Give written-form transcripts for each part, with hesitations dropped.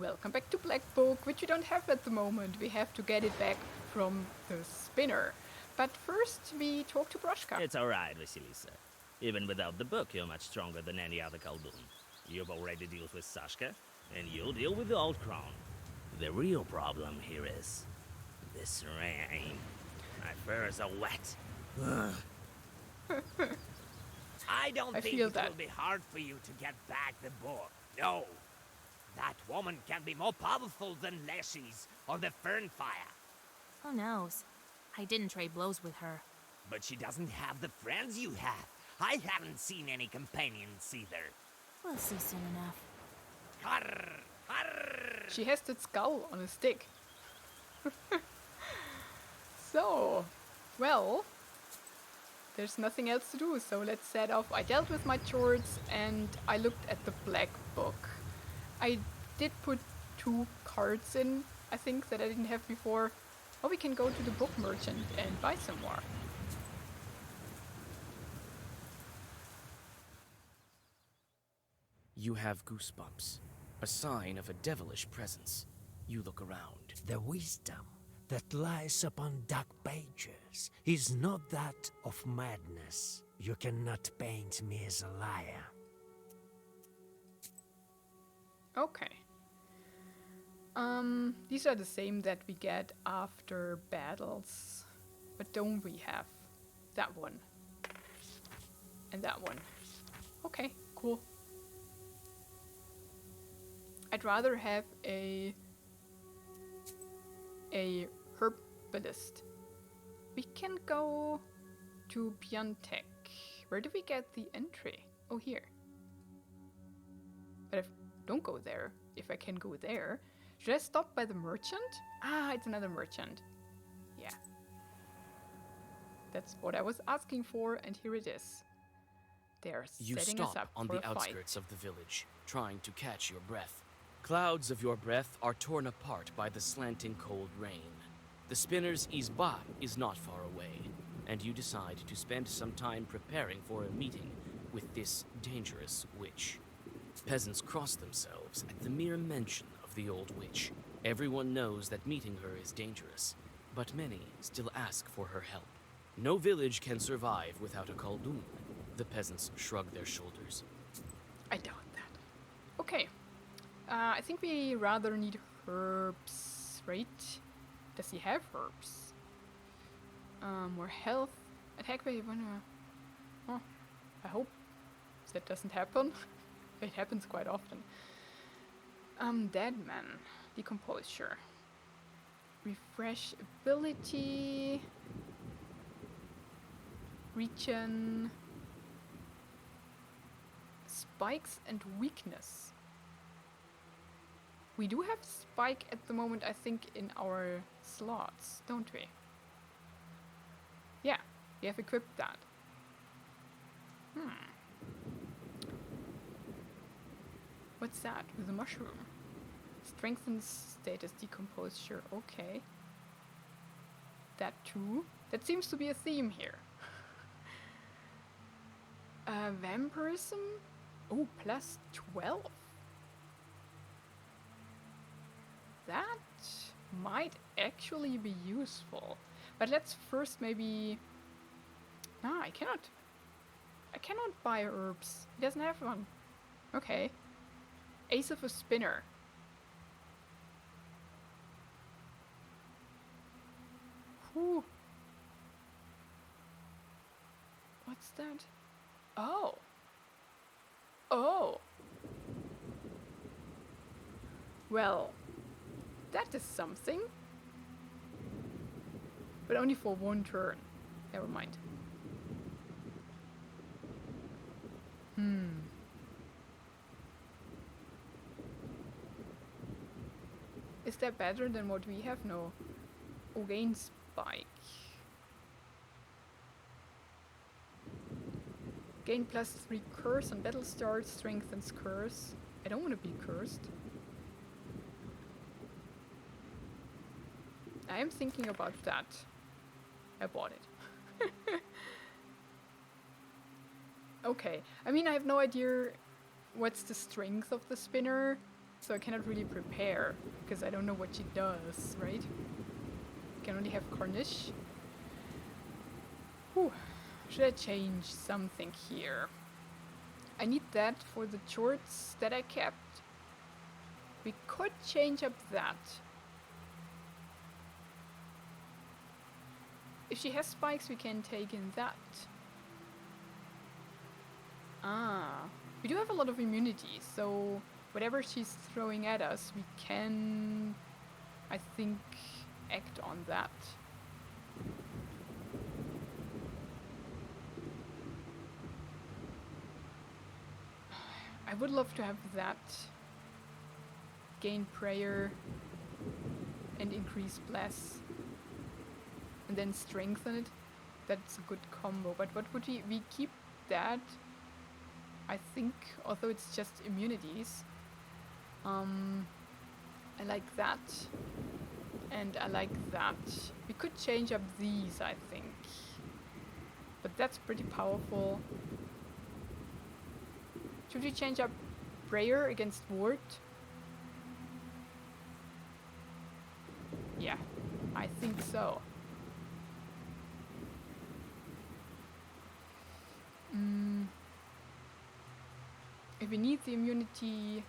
Welcome back to Black Book, which we don't have at the moment. We have to get it back from the spinner. But first, we talk to Morteshka. It's alright, Vasilisa. Even without the book, you're much stronger than any other Khaldun. You've already dealt with Sashka, and you'll deal with the Old Crown. The real problem here is this rain. My furs are wet. I don't think feel it that. will be hard for you to get back the book. No. That woman can be more powerful than Leshy's or the Fern Fire. Who knows? I didn't trade blows with her. But she doesn't have the friends you have. I haven't seen any companions either. We'll see soon enough. Harr! Harr! She has that skull on a stick. So, well, there's nothing else to do, so let's set off. I dealt with my chores and I looked at the Black Book. I did put 2 cards in, I think, that I didn't have before. Or we can go to the book merchant and buy some more. You have goosebumps, a sign of a devilish presence. You look around. The wisdom that lies upon dark pages is not that of madness. You cannot paint me as a liar. Okay. These are the same that we get after battles. But don't we have that one? And that one. Okay, cool. I'd rather have a herbalist. We can go to Piontek. Where do we get the entry? Oh, here. But if don't go there, if I can go there, should I stop by the merchant? Ah, it's another merchant. Yeah. That's what I was asking for, and here it is. They're You setting us stop up on for the a fight. outskirts of the village, trying to catch your breath. Clouds of your breath are torn apart by the slanting cold rain. The spinner's izba is not far away, and you decide to spend some time preparing for a meeting with this dangerous witch. Peasants cross themselves at the mere mention of the old witch. Everyone knows that meeting her is dangerous, but many still ask for her help. No village can survive without a Khaldun. The peasants shrug their shoulders. I doubt that. Okay. I think we rather need herbs, right? Does he have herbs? More health. Attack by one. Oh, I hope that doesn't happen. It happens quite often. Dead man. Decomposure. Refresh ability. Regen. Spikes and weakness. We do have spike at the moment, I think, in our slots, don't we? Yeah, we have equipped that. What's that with the mushroom? Strengthens status decomposure, okay. That too. That seems to be a theme here. Vampirism? Oh, plus 12. That might actually be useful. But let's first maybe... No, I cannot buy herbs. He doesn't have one. Okay. Ace of a spinner. Whew. What's that? Oh. Oh. Well, that is something. But only for one turn. Never mind. Is that better than what we have? No. Gain spike. Gain +3 curse on battle start, strengthens curse. I don't want to be cursed. I am thinking about that. I bought it. Okay. I mean, I have no idea what's the strength of the spinner. so I cannot really prepare, because I don't know what she does, right? I can only have Cornish. Whew. Should I change something here? I need that for the shorts that I kept. We could change up that. If she has spikes, we can take in that. Ah, we do have a lot of immunity, so whatever she's throwing at us, we can, I think, act on that. I would love to have that. Gain prayer and increase bless. And then strengthen it. That's a good combo. But what would we keep that? I think, although it's just immunities. I like that. And I like that. We could change up these, I think. But that's pretty powerful. Should we change up prayer against ward? Yeah, I think so. If we need the immunity...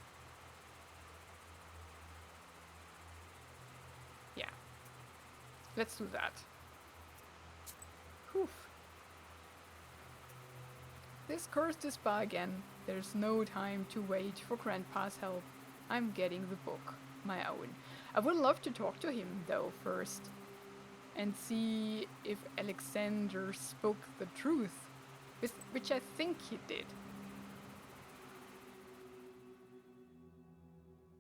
Yeah. Let's do that. Whew. This cursed is spa again. There's no time to wait for Grandpa's help. I'm getting the book, my own. I would love to talk to him, though, first. And see if Alexander spoke the truth. Which I think he did.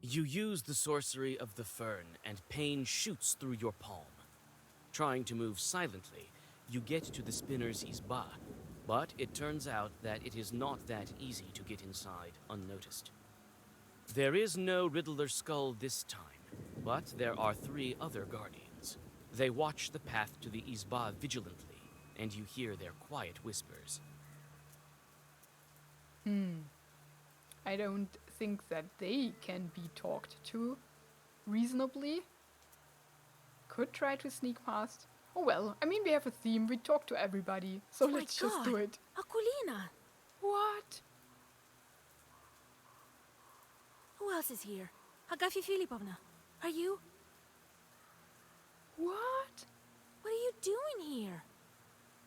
You use the sorcery of the fern, and pain shoots through your palm. Trying to move silently, you get to the spinner's izba, but it turns out that it is not that easy to get inside unnoticed. There is no Riddler skull this time, but there are 3 other guardians. They watch the path to the izba vigilantly, and you hear their quiet whispers. I don't think that they can be talked to reasonably. Could try to sneak past. Oh well, I mean, we have a theme, we talk to everybody, so let's just do it. Akulina! What? Who else is here? Agafia Filipovna. Are you? What? What are you doing here?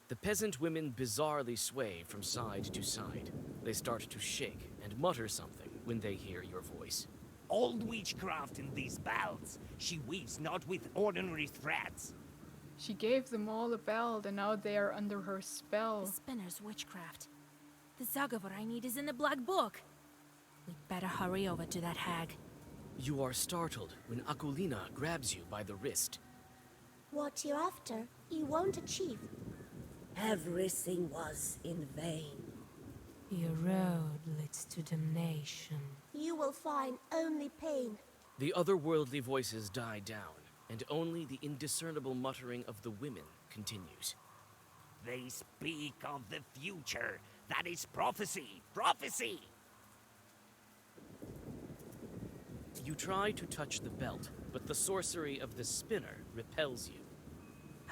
The peasant women bizarrely sway from side to side. They start to shake and mutter something when they hear your voice. Old witchcraft in these belts. She weaves not with ordinary threads. She gave them all a belt and now they are under her spell. The spinner's witchcraft. The Zagavor I need is in the black book. We'd better hurry over to that hag. You are startled when Akulina grabs you by the wrist. What you're after, you won't achieve. Everything was in vain. Your road leads to damnation. You will find only pain. The otherworldly voices die down, and only the indiscernible muttering of the women continues. They speak of the future. That is prophecy. Prophecy! You try to touch the belt, but the sorcery of the spinner repels you.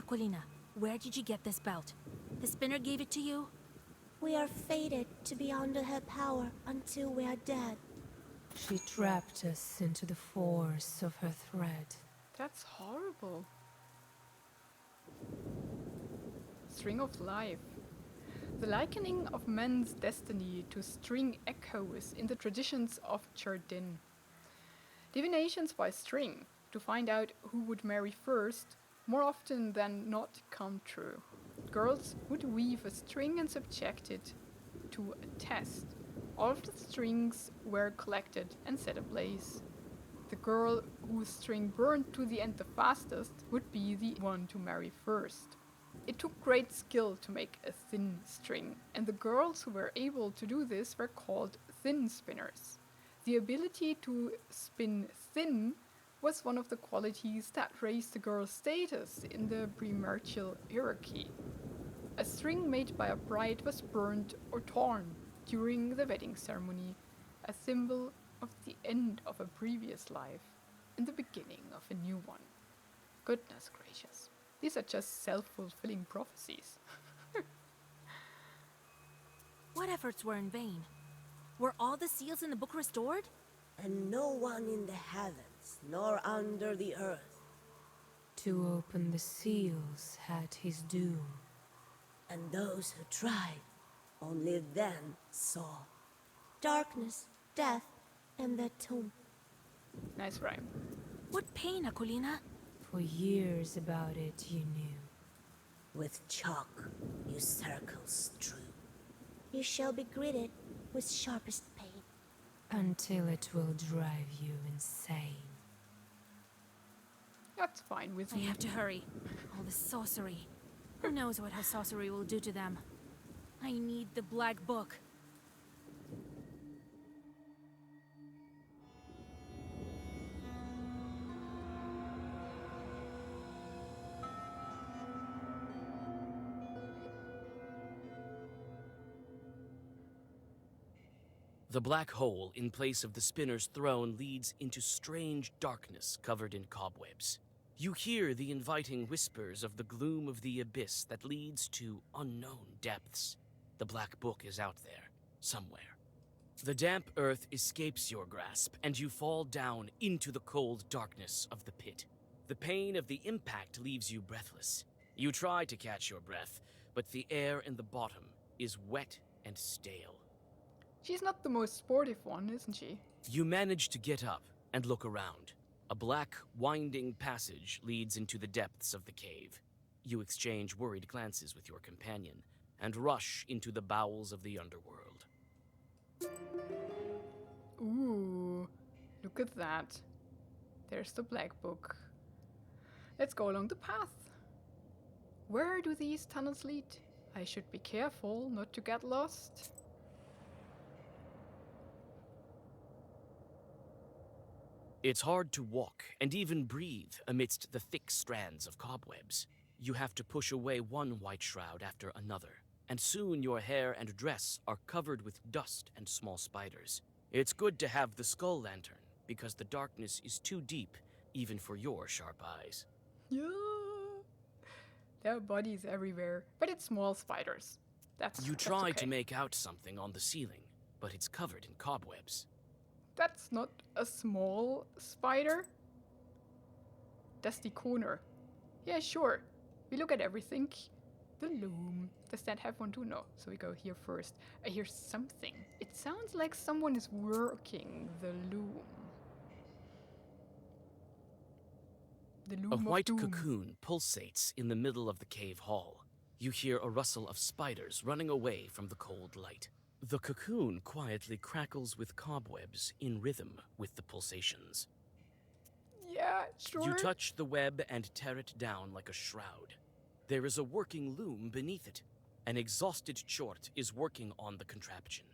Akulina, where did you get this belt? The spinner gave it to you? We are fated to be under her power until we are dead. She trapped us into the force of her thread. That's horrible. String of life. The likening of man's destiny to string echoes in the traditions of Cherdyn. Divinations by string, to find out who would marry first, more often than not come true. Girls would weave a string and subject it to a test. All of the strings were collected and set ablaze. The girl whose string burned to the end the fastest would be the one to marry first. It took great skill to make a thin string, and the girls who were able to do this were called thin spinners. The ability to spin thin was one of the qualities that raised the girl's status in the premarital hierarchy. A string made by a bride was burned or torn during the wedding ceremony, a symbol of the end of a previous life and the beginning of a new one. Goodness gracious. These are just self-fulfilling prophecies. What efforts were in vain? Were all the seals in the book restored? And no one in the heavens, nor under the earth. To open the seals had his doom. And those who tried, only then saw. Darkness, death, and the tomb. Nice rhyme. What pain, Akulina? For years about it you knew. With chalk you circle strew. You shall be greeted with sharpest pain. Until it will drive you insane. That's fine with I me. have to hurry. All this sorcery. Who knows what her sorcery will do to them? I need the Black Book. The black hole in place of the spinner's throne leads into strange darkness covered in cobwebs. You hear the inviting whispers of the gloom of the abyss that leads to unknown depths. The black book is out there, somewhere. The damp earth escapes your grasp, and you fall down into the cold darkness of the pit. The pain of the impact leaves you breathless. You try to catch your breath, but the air in the bottom is wet and stale. She's not the most sportive one, isn't she? You manage to get up and look around. A black, winding passage leads into the depths of the cave. You exchange worried glances with your companion and rush into the bowels of the underworld. Ooh, look at that. There's the Black Book. Let's go along the path. Where do these tunnels lead? I should be careful not to get lost. It's hard to walk and even breathe amidst the thick strands of cobwebs. You have to push away one white shroud after another, and soon your hair and dress are covered with dust and small spiders. It's good to have the skull lantern, because the darkness is too deep even for your sharp eyes. Yeah. There are bodies everywhere, but it's small spiders. That's try okay. to make out something on the ceiling, but it's covered in cobwebs. That's not a small spider. Dusty corner. Yeah, sure. We look at everything. The loom. Does that have one too? No. So we go here first. I hear something. It sounds like someone is working the loom. The loom A of white doom. cocoon pulsates in the middle of the cave hall. You hear a rustle of spiders running away from the cold light. The cocoon quietly crackles with cobwebs in rhythm with the pulsations. Yeah, sure. You touch the web and tear it down like a shroud. There is a working loom beneath it. An exhausted chort is working on the contraption.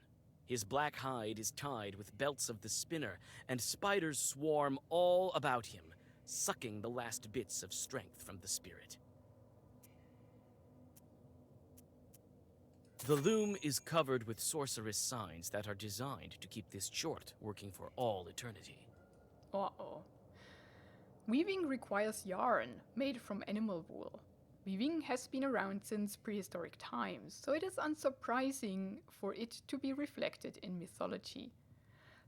His black hide is tied with belts of the spinner, and spiders swarm all about him, sucking the last bits of strength from the spirit. The loom is covered with sorceress signs that are designed to keep this chort working for all eternity. Uh-oh. Weaving requires yarn made from animal wool. Weaving has been around since prehistoric times, so it is unsurprising for it to be reflected in mythology.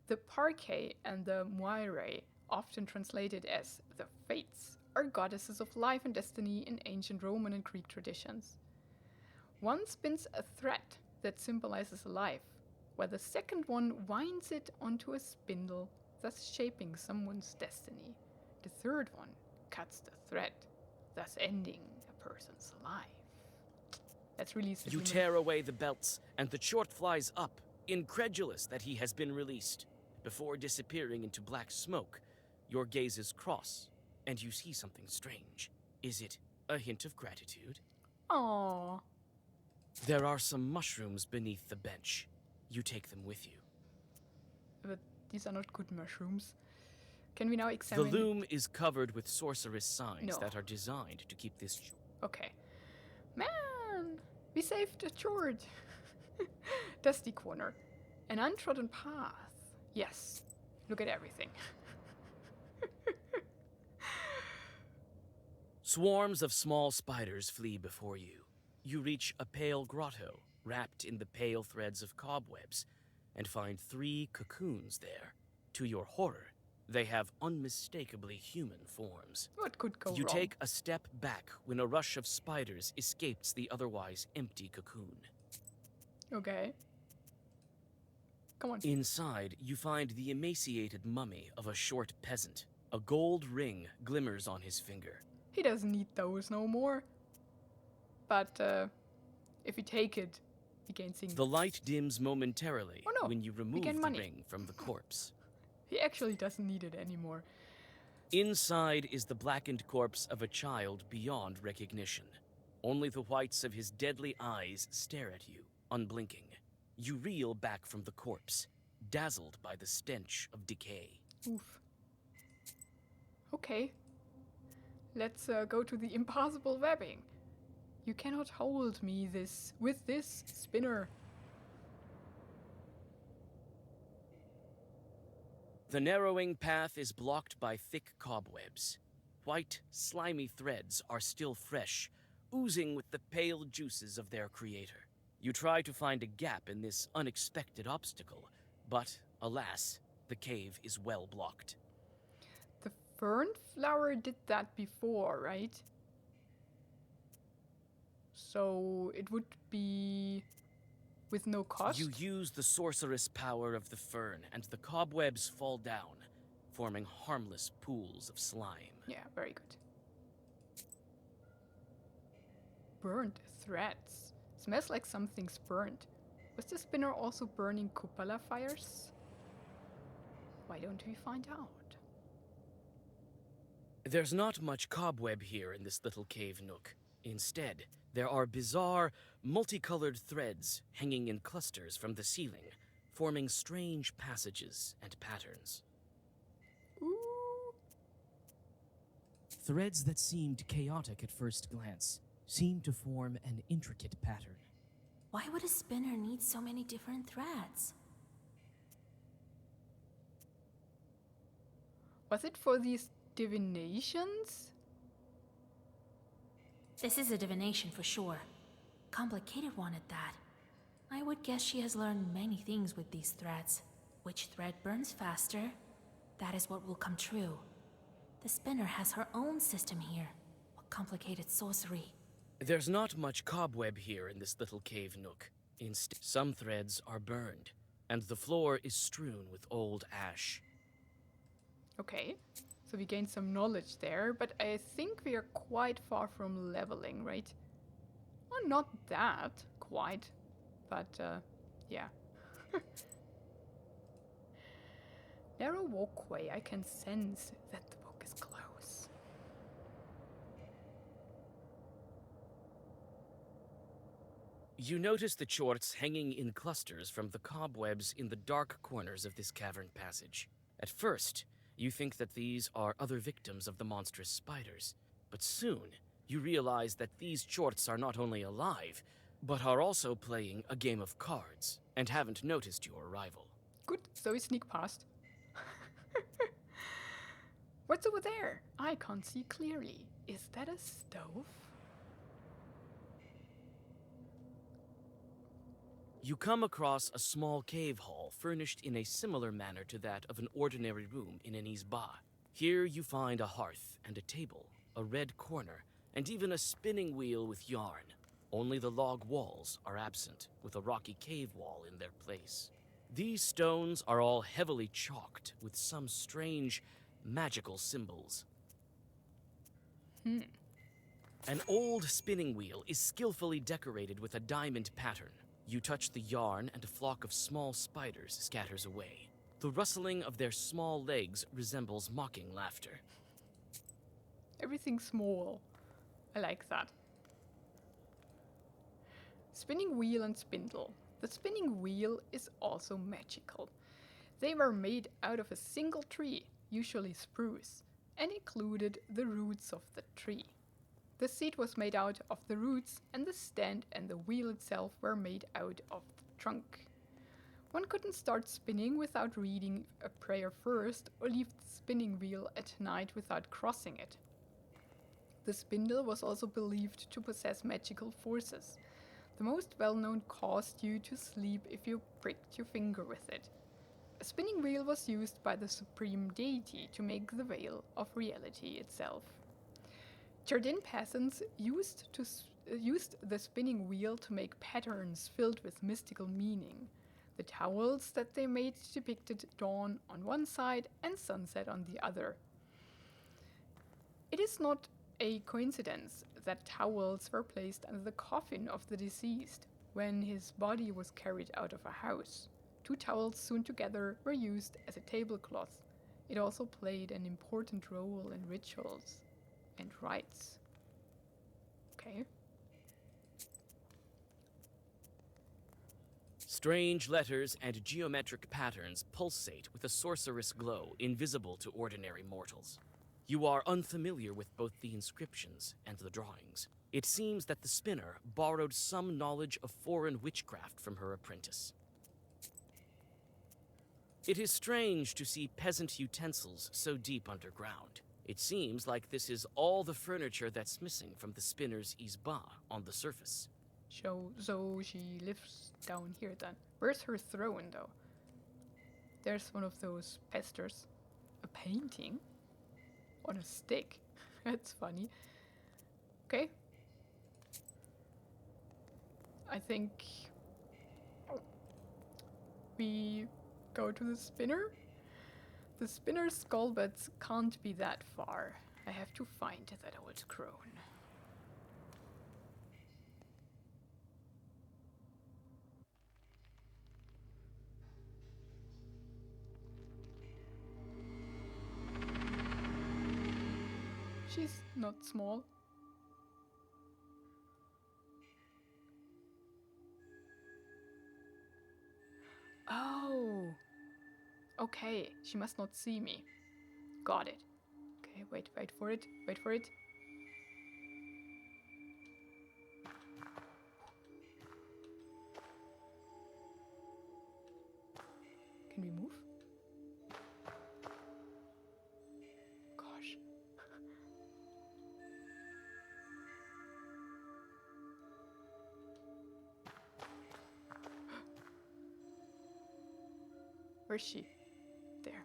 The Parcae and the Moirae, often translated as the Fates, are goddesses of life and destiny in ancient Roman and Greek traditions. One spins a thread that symbolizes life, while the second one winds it onto a spindle, thus shaping someone's destiny. The third one cuts the thread, thus ending a person's life. That's really You tear away the belts, and the chort flies up, incredulous that he has been released. Before disappearing into black smoke, your gazes cross, and you see something strange. Is it a hint of gratitude? Aww. There are some mushrooms beneath the bench. You take them with you. But these are not good mushrooms. Can we now examine... The loom is covered with sorceress signs No. that are designed to keep this... Okay. Man! We saved a chort! Dusty corner. An untrodden path. Yes. Look at everything. Swarms of small spiders flee before you. You reach a pale grotto, wrapped in the pale threads of cobwebs, and find 3 cocoons there. To your horror, they have unmistakably human forms. What could go You wrong? take a step back when a rush of spiders escapes the otherwise empty cocoon. Okay. Come on. Inside, you find the emaciated mummy of a short peasant. A gold ring glimmers on his finger. He doesn't need those no more. But if you take it, he gains things. The light dims momentarily Oh no, when you remove gain the money. ring from the corpse. He actually doesn't need it anymore. Inside is the blackened corpse of a child beyond recognition. Only the whites of his deadly eyes stare at you, unblinking. You reel back from the corpse, dazzled by the stench of decay. Oof. Okay. Let's go to the impossible webbing. You cannot hold me with this spinner. The narrowing path is blocked by thick cobwebs. White, slimy threads are still fresh, oozing with the pale juices of their creator. You try to find a gap in this unexpected obstacle, but alas, the cave is well blocked. The fern flower did that before, right? So it would be with no cost? You use the sorceress power of the fern, and the cobwebs fall down, forming harmless pools of slime. Yeah, very good. Burnt threads. Smells like something's burnt. Was the spinner also burning cupola fires? Why don't we find out? There's not much cobweb here in this little cave nook. Instead, there are bizarre, multicolored threads hanging in clusters from the ceiling, forming strange passages and patterns. Ooh. Threads that seemed chaotic at first glance seem to form an intricate pattern. Why would a spinner need so many different threads? Was it for these divinations? This is a divination for sure. Complicated one at that. I would guess she has learned many things with these threads. Which thread burns faster? That is what will come true. The spinner has her own system here. What complicated sorcery. There's not much cobweb here in this little cave nook. Instead, some threads are burned, and the floor is strewn with old ash. Okay, so we gained some knowledge there, but I think we are quite far from leveling, right? Well, not that, quite, but yeah. Narrow walkway, I can sense that the book is close. You notice the chorts hanging in clusters from the cobwebs in the dark corners of this cavern passage. At first, you think that these are other victims of the monstrous spiders, but soon you realize that these chorts are not only alive, but are also playing a game of cards, and haven't noticed your arrival. Good, so we sneak past. What's over there? I can't see clearly. Is that a stove? You come across a small cave hall furnished in a similar manner to that of an ordinary room in an izba. Here you find a hearth and a table, a red corner, and even a spinning wheel with yarn. Only the log walls are absent, with a rocky cave wall in their place. These stones are all heavily chalked with some strange, magical symbols. An old spinning wheel is skillfully decorated with a diamond pattern. You touch the yarn and a flock of small spiders scatters away. The rustling of their small legs resembles mocking laughter. Everything small. I like that. Spinning wheel and spindle. The spinning wheel is also magical. They were made out of a single tree, usually spruce, and included the roots of the tree. The seat was made out of the roots, and the stand and the wheel itself were made out of the trunk. One couldn't start spinning without reading a prayer first, or leave the spinning wheel at night without crossing it. The spindle was also believed to possess magical forces. The most well-known caused you to sleep if you pricked your finger with it. A spinning wheel was used by the supreme deity to make the veil of reality itself. Cherdyn peasants used the spinning wheel to make patterns filled with mystical meaning. The towels that they made depicted dawn on one side and sunset on the other. It is not a coincidence that towels were placed under the coffin of the deceased when his body was carried out of a house. 2 towels sewn together were used as a tablecloth. It also played an important role in rituals and rites. Okay. Strange letters and geometric patterns pulsate with a sorcerous glow invisible to ordinary mortals. You are unfamiliar with both the inscriptions and the drawings. It seems that the spinner borrowed some knowledge of foreign witchcraft from her apprentice. It is strange to see peasant utensils so deep underground. It seems like this is all the furniture that's missing from the spinner's izba on the surface. So she lives down here then. Where's her throne though? There's one of those pesters. A painting? On a stick. That's funny. Okay. I think we go to the spinner. The spinner's skull beds can't be that far. I have to find that old crone. She's not small. Oh. Okay, she must not see me. Got it. Okay, wait for it. Can we move? Gosh. Where's she? There.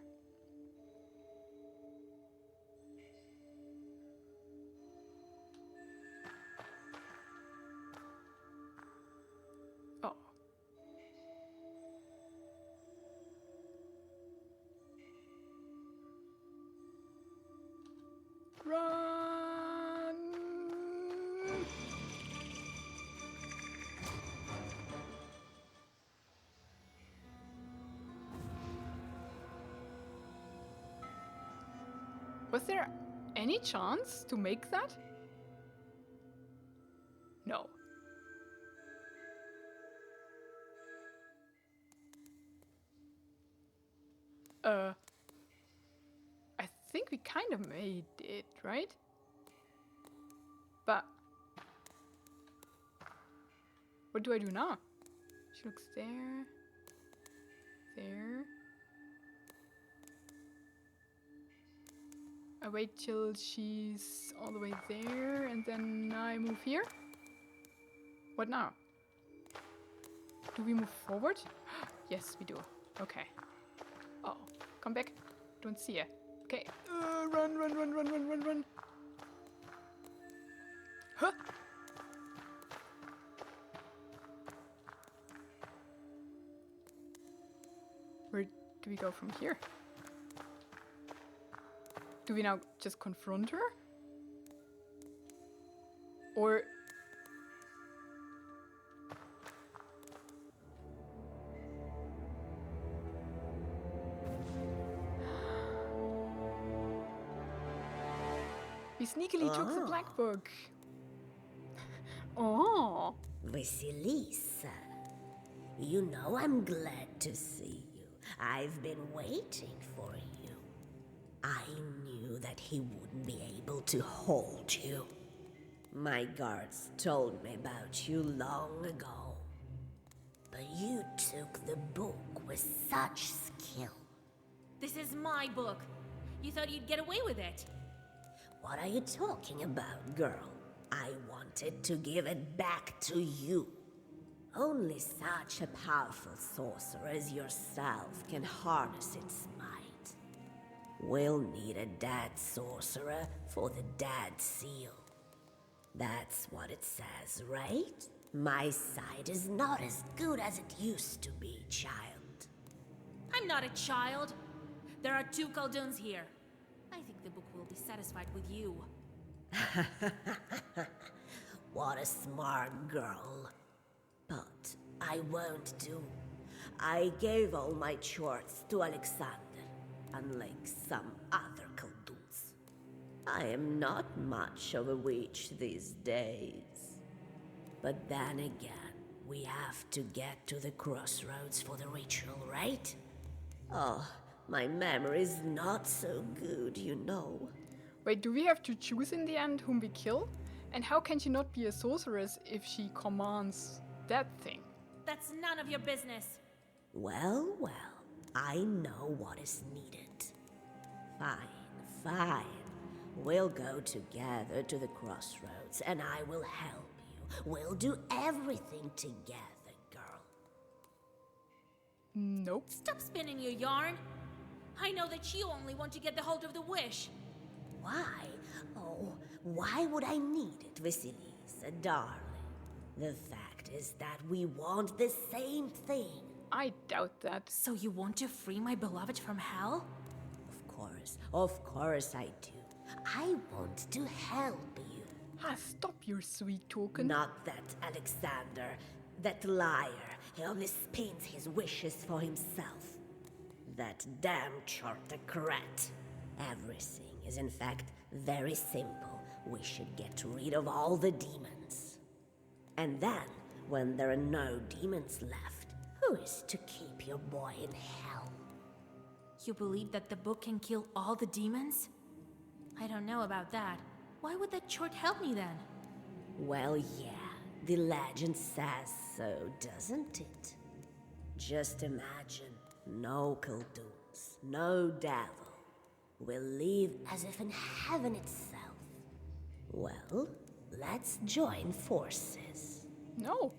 Oh. Run! Was there any chance to make that? No. I think we kind of made it, right? But what do I do now? She looks there. There. I wait till she's all the way there and then I move here. What now? Do we move forward? Yes, we do. Okay. Oh, come back. Don't see her. Okay. Run. Huh? Where do we go from here? Do we now just confront her? Or... we sneakily took the black book. Oh. Vasilisa, you know I'm glad to see you. I've been waiting for you. I knew that he wouldn't be able to hold you. My guards told me about you long ago. But you took the book with such skill. This is my book. You thought you'd get away with it? What are you talking about, girl? I wanted to give it back to you. Only such a powerful sorcerer as yourself can harness its might. We'll need a dead sorcerer for the dead seal. That's what it says, right? My sight is not as good as it used to be, child. I'm not a child. There are 2 Khaldoons here. I think the book will be satisfied with you. What a smart girl. But I won't do. I gave all my chores to Alexander, unlike some other Khaldoons. I am not much of a witch these days. But then again, we have to get to the crossroads for the ritual, right? Oh, my memory's not so good, you know. Wait, do we have to choose in the end whom we kill? And how can she not be a sorceress if she commands that thing? That's none of your business. Well, I know what is needed. Fine. We'll go together to the crossroads, and I will help you. We'll do everything together, girl. Nope. Stop spinning your yarn. I know that you only want to get the hold of the wish. Why? Oh, why would I need it, Vasilisa, darling? The fact is that we want the same thing. I doubt that. So you want to free my beloved from hell? Of course I do. I want to help you. Stop your sweet talking. Not that Alexander, that liar. He only spins his wishes for himself. That damn chartocrat. Everything is in fact very simple. We should get rid of all the demons. And then, when there are no demons left, who is to keep your boy in hell? You believe that the book can kill all the demons? I don't know about that. Why would that chart help me then? Well, yeah, the legend says so, doesn't it? Just imagine, no Khaldoons, no devil. We'll live as if in heaven itself. Well, let's join forces. No.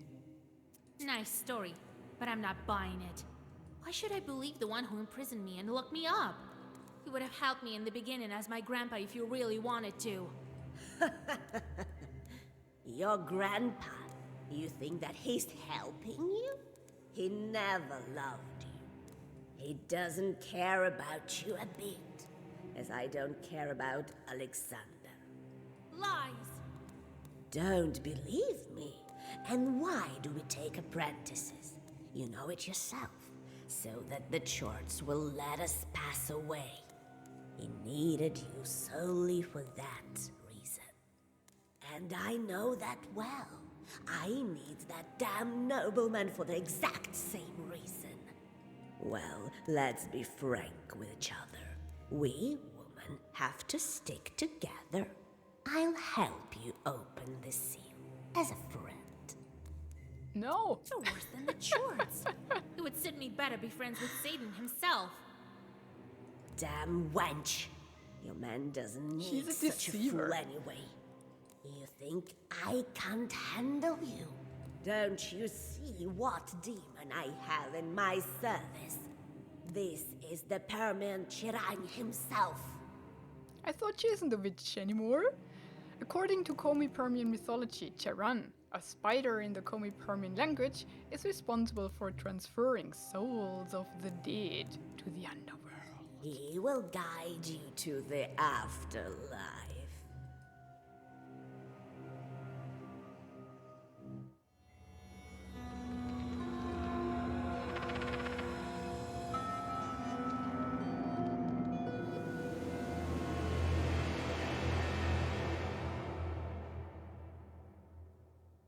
Nice story, but I'm not buying it. Why should I believe the one who imprisoned me and locked me up? You would have helped me in the beginning as my grandpa if you really wanted to. Your grandpa? You think that he's helping you? He never loved you. He doesn't care about you a bit, as I don't care about Alexander. Lies! Don't believe me? And why do we take apprentices? You know it yourself, so that the church will let us pass away. He needed you solely for that reason. And I know that well. I need that damn nobleman for the exact same reason. Well, let's be frank with each other. We women have to stick together. I'll help you open the seal as a friend. No. You're worse than the Chords. It would suit me better be friends with Satan himself. Damn wench. Your man doesn't need He's a such a deceiver. fool anyway. You think I can't handle you? Don't you see what demon I have in my service? This is the Perm Cherdyn himself. I thought she isn't a witch anymore. According to Komi-Permian mythology, Cherdyn, a spider in the Komi-Permian language, is responsible for transferring souls of the dead to the underworld. He will guide you to the afterlife.